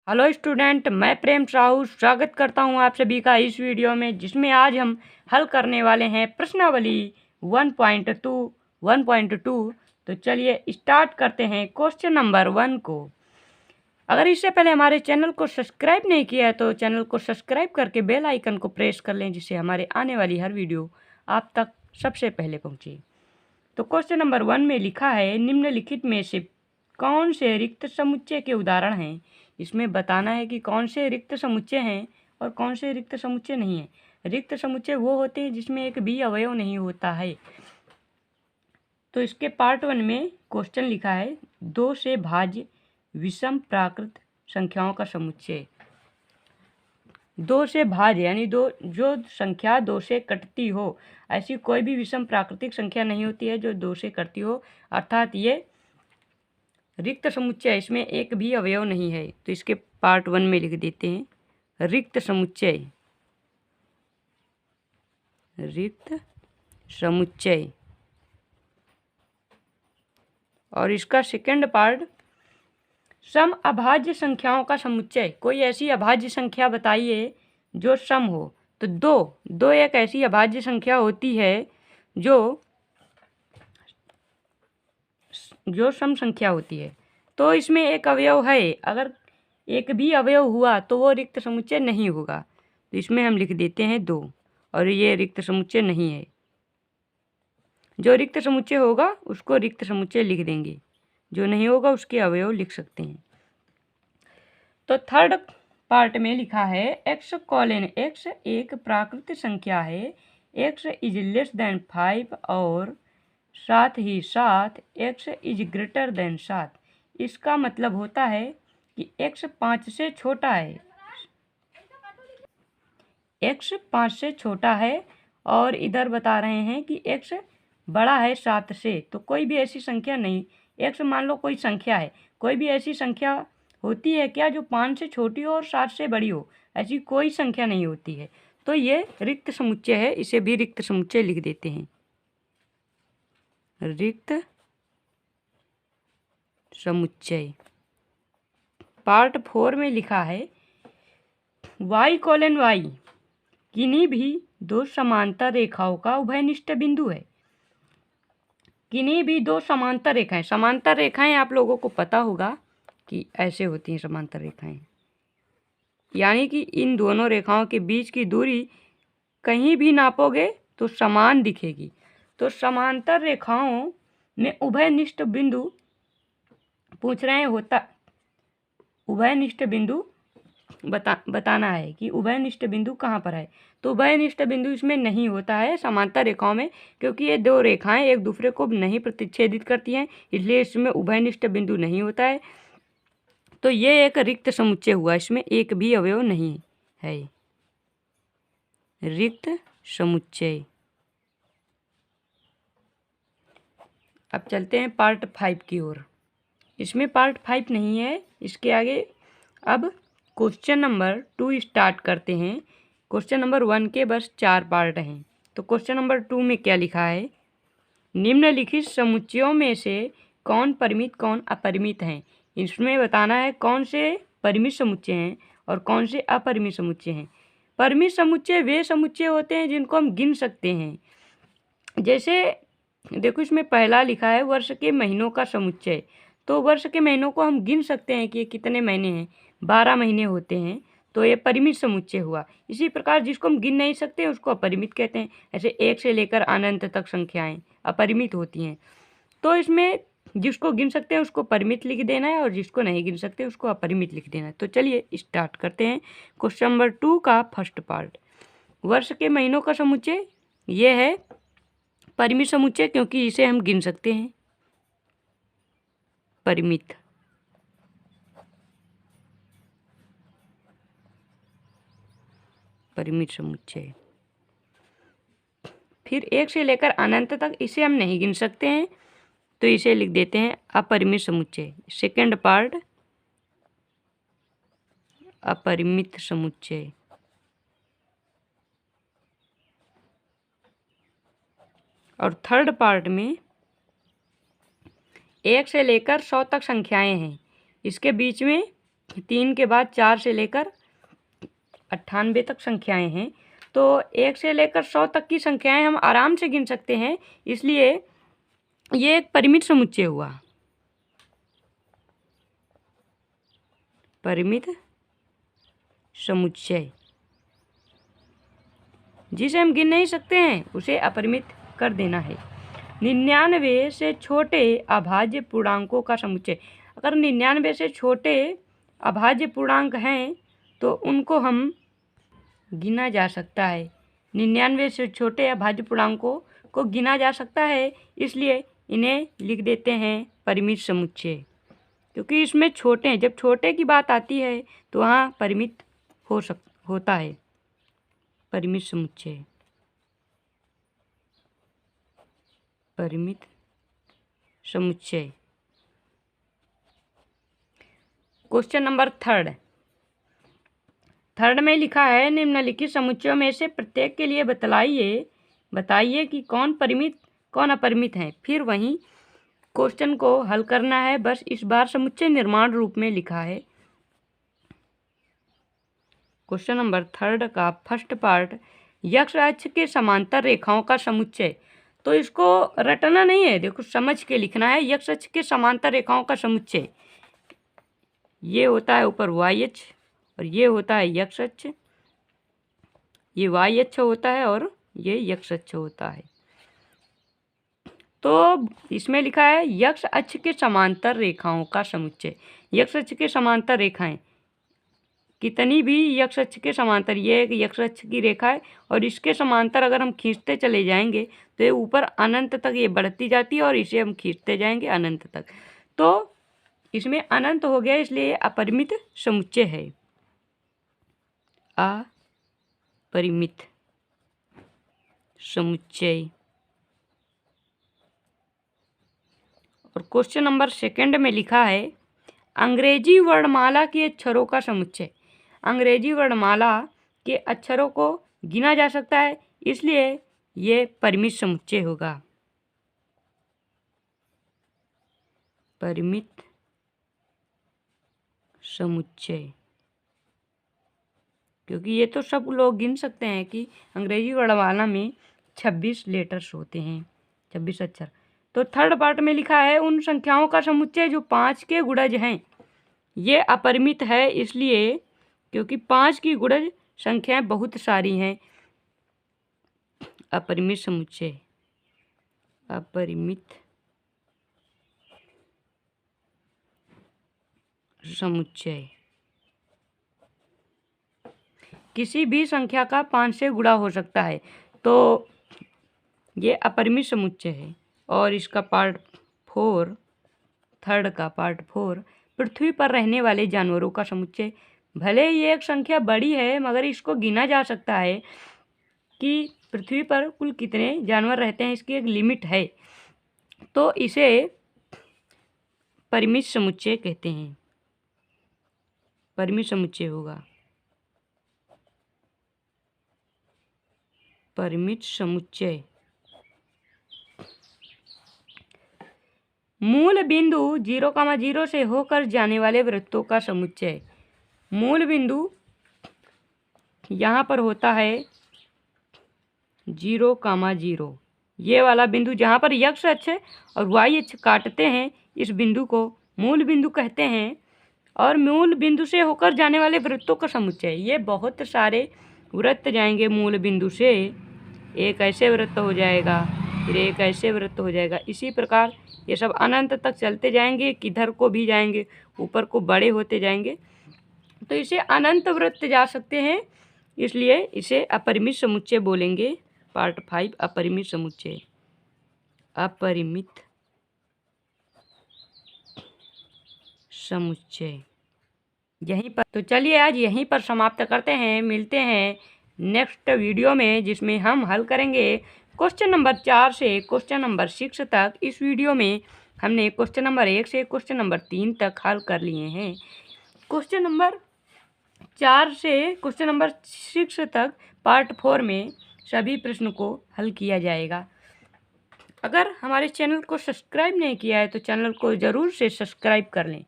Hello student, मैं प्रेम साहू स्वागत करता हूं आप सभी का इस वीडियो में, जिसमें आज हम हल करने वाले हैं प्रश्नावली 1.2। तो चलिए स्टार्ट करते हैं क्वेश्चन नंबर 1 को। अगर इससे पहले हमारे चैनल को सब्सक्राइब नहीं किया है तो चैनल को सब्सक्राइब करके बेल आइकन को प्रेस कर लें, जिससे हमारे आने वाली हर वीडियो आप तक सबसे पहले पहुँचे। तो क्वेश्चन नंबर 1 में लिखा है, निम्नलिखित में से कौन से रिक्त समुच्चय के उदाहरण हैं। इसमें बताना है कि कौन से रिक्त समुच्चय हैं और कौन से रिक्त समुच्चय नहीं हैं। रिक्त समुच्चय वो होते हैं जिसमें एक भी अवयव नहीं होता है। तो इसके पार्ट 1 में क्वेश्चन लिखा है, 2 से भाज्य विषम प्राकृत संख्याओं का समुच्चय। 2 से भाज्य यानी जो संख्या 2 से कटती हो, ऐसी कोई भी विषम प्राकृतिक संख्या नहीं होती है जो 2 से कटती हो, अर्थात ये रिक्त समुच्चय, इसमें एक भी अवयव नहीं है। तो इसके पार्ट 1 में लिख देते हैं, रिक्त समुच्चय। रिक्त समुच्चय। और इसका सेकंड पार्ट, सम अभाज्य संख्याओं का समुच्चय। कोई ऐसी अभाज्य संख्या बताइए जो सम हो। तो दो एक ऐसी अभाज्य संख्या होती है जो सम संख्या होती है। तो इसमें एक अवयव है, अगर एक भी अवयव हुआ तो वो रिक्त समुच्चय नहीं होगा। तो इसमें हम लिख देते हैं 2, और ये रिक्त समुच्चय नहीं है। जो रिक्त समुच्चय होगा उसको रिक्त समुच्चय लिख देंगे, जो नहीं होगा उसके अवयव लिख सकते हैं। तो थर्ड पार्ट में लिखा है, x कॉलन x एक प्राकृत संख्या है, x इज लेस देन 5 और साथ ही साथ x इज ग्रेटर देन 7। इसका मतलब होता है कि x 5 से छोटा है। x 5 से छोटा है और इधर बता रहे हैं कि x बड़ा है 7 से। तो कोई भी ऐसी संख्या नहीं, x मान लो कोई संख्या है, कोई भी ऐसी संख्या होती है क्या जो 5 से छोटी हो और 7 से बड़ी हो? ऐसी कोई संख्या नहीं होती है। तो ये रिक्त समुच्चय है, इसे भी रिक्त समुच्चय लिख देते हैं, रिक्त समुच्चय। पार्ट 4 में लिखा है, y कॉलन y किन्हीं भी 2 समांतर रेखाओं का उभयनिष्ठ बिंदु है। किन्हीं भी 2 समांतर रेखाएं आप लोगों को पता होगा कि ऐसे होती हैं समांतर रेखाएं, यानी कि इन दोनों रेखाओं के बीच की दूरी कहीं भी नापोगे तो समान दिखेगी। तो समांतर रेखाओं में उभयनिष्ठ बिंदु पूछ रहे हैं, होता उभयनिष्ठ बिंदु बताना है कि उभयनिष्ठ बिंदु कहाँ पर है। तो उभयनिष्ठ बिंदु इसमें नहीं होता है समांतर रेखाओं में, क्योंकि ये 2 रेखाएं एक दूसरे को नहीं प्रतिच्छेदित करती हैं, इसलिए इसमें उभयनिष्ठ बिंदु नहीं होता है। तो ये एक रिक्त समुच्चय हुआ, इसमें एक भी अवयव नहीं है, रिक्त समुच्चय। अब चलते हैं पार्ट 5 की ओर। इसमें पार्ट 5 नहीं है, इसके आगे अब क्वेश्चन नंबर 2 स्टार्ट करते हैं। क्वेश्चन नंबर 1 के बस 4 पार्ट हैं। तो क्वेश्चन नंबर 2 में क्या लिखा है, निम्नलिखित समुच्चयों में से कौन परिमित कौन अपरिमित हैं। इसमें बताना है कौन से परिमित समुच्चय हैं और कौन से अपरिमित समुच्चय हैं। परिमित समुच्चय वे समुच्चय होते हैं जिनको हम गिन सकते हैं। जैसे देखो, इसमें पहला लिखा है वर्ष के महीनों का समुच्चय। तो वर्ष के महीनों को हम गिन सकते हैं कि ये कितने महीने हैं, 12 महीने होते हैं, तो ये परिमित समुच्चय हुआ। इसी प्रकार जिसको हम गिन नहीं सकते उसको अपरिमित कहते हैं। ऐसे 1 से लेकर अनंत तक संख्याएं अपरिमित होती हैं। तो इसमें जिसको गिन सकते हैं उसको परिमित लिख देना है और जिसको नहीं गिन सकते उसको अपरिमित लिख देना है। तो चलिए स्टार्ट करते हैं क्वेश्चन नंबर 2 का फर्स्ट पार्ट। वर्ष के महीनों का समुच्चय ये है परिमित समुच्चय, क्योंकि इसे हम गिन सकते हैं, परिमित। परिमित समुच्चय। फिर 1 से लेकर अनंत तक इसे हम नहीं गिन सकते हैं, तो इसे लिख देते हैं अपरिमित समुच्चय। सेकंड पार्ट, अपरिमित समुच्चय। और थर्ड पार्ट में 1 से लेकर 100 तक संख्याएं हैं, इसके बीच में 3 के बाद 4 से लेकर 98 तक संख्याएं हैं, तो 1 से लेकर 100 तक की संख्याएं हम आराम से गिन सकते हैं, इसलिए ये एक परिमित समुच्चय हुआ। परिमित समुच्चय जिसे हम गिन नहीं सकते हैं उसे अपरिमित कर देना है। 99 से छोटे अभाज्य पूर्णांकों का समुच्चय। अगर 99 से छोटे अभाज्य पूर्णांक हैं तो उनको हम गिना जा सकता है। 99 से छोटे अभाज्य पूर्णांकों को गिना जा सकता है, इसलिए इन्हें लिख देते हैं परिमित समुच्चय, क्योंकि इसमें छोटे हैं। जब छोटे की बात आती है तो वहाँ परिमित होता है। परिमित समुच्चय, परिमित समुच्चय। क्वेश्चन नंबर थर्ड में लिखा है, निम्नलिखित समुच्चयों में से प्रत्येक के लिए बताइए कि कौन परिमित कौन अपरिमित है। फिर वहीं क्वेश्चन को हल करना है, बस इस बार समुच्चय निर्माण रूप में लिखा है। क्वेश्चन नंबर 3 का फर्स्ट पार्ट, यक्ष अक्ष के समांतर रेखाओं का समुच्चय। तो इसको रटना नहीं है, देखो समझ के लिखना है। यक्ष अक्ष के समांतर रेखाओं का समुच्चय, ये होता है ऊपर वाई अक्ष और ये होता है यक्ष अक्ष। ये वाई अक्ष होता है और ये यक्ष अक्ष होता है। तो इसमें लिखा है यक्ष अक्ष के समांतर रेखाओं का समुच्चय। यक्ष अक्ष के समांतर रेखाएं कितनी भी यक्ष अक्ष के समांतर, ये एक यक्ष अक्ष की रेखा है और इसके समांतर अगर हम खींचते चले जाएंगे तो ये ऊपर अनंत तक ये बढ़ती जाती है और इसे हम खींचते जाएंगे अनंत तक। तो इसमें अनंत हो गया, इसलिए अपरिमित समुच्चय है। अपरिमित समुच्चय। और क्वेश्चन नंबर 2 में लिखा है, अंग्रेजी वर्णमाला के अक्षरों का समुच्चय। अंग्रेजी वर्णमाला के अक्षरों को गिना जा सकता है, इसलिए ये परिमित समुच्चय होगा। परिमित समुच्चय, क्योंकि ये तो सब लोग गिन सकते हैं कि अंग्रेजी वर्णमाला में 26 लेटर्स होते हैं, 26 अक्षर। तो थर्ड पार्ट में लिखा है, उन संख्याओं का समुच्चय जो 5 के गुणज हैं। ये अपरिमित है, इसलिए क्योंकि 5 की गुणज संख्याएं बहुत सारी हैं। अपरिमित समुच्चय, अपरिमित समुच्चय। किसी भी संख्या का 5 से गुणा हो सकता है, तो ये अपरिमित समुच्चय है। और इसका पार्ट 4, थर्ड का पार्ट 4, पृथ्वी पर रहने वाले जानवरों का समुच्चय। भले ये एक संख्या बड़ी है, मगर इसको गिना जा सकता है कि पृथ्वी पर कुल कितने जानवर रहते हैं, इसकी एक लिमिट है, तो इसे परिमित समुच्चय कहते हैं। परिमित समुच्चय होगा। परिमित समुच्चय। मूल बिंदु 0,0 से होकर जाने वाले वृत्तों का समुच्चय। मूल बिंदु यहाँ पर होता है 0,0, ये वाला बिंदु जहाँ पर यक्ष अक्ष और वाई अक्ष काटते हैं, इस बिंदु को मूल बिंदु कहते हैं। और मूल बिंदु से होकर जाने वाले वृत्तों का समुच्चय, ये बहुत सारे वृत्त जाएंगे मूल बिंदु से। एक ऐसे वृत्त हो जाएगा, फिर एक ऐसे वृत्त हो जाएगा, इसी प्रकार ये सब अनंत तक चलते जाएंगे, किधर को भी जाएंगे, ऊपर को बड़े होते जाएंगे, तो इसे अनंत वृत्त जा सकते हैं, इसलिए इसे अपरिमित समुच्चय बोलेंगे। पार्ट 5, अपरिमित समुच्चय। अपरिमित समुच्चय। यहीं पर, तो चलिए आज यहीं पर समाप्त करते हैं। मिलते हैं नेक्स्ट वीडियो में, जिसमें हम हल करेंगे क्वेश्चन नंबर 4 से क्वेश्चन नंबर 6 तक। इस वीडियो में हमने क्वेश्चन नंबर 1 से क्वेश्चन नंबर 3 तक हल कर लिए हैं। क्वेश्चन नंबर 4 से क्वेश्चन नंबर 6 तक पार्ट 4 में सभी प्रश्न को हल किया जाएगा। अगर हमारे चैनल को सब्सक्राइब नहीं किया है तो चैनल को ज़रूर से सब्सक्राइब कर लें।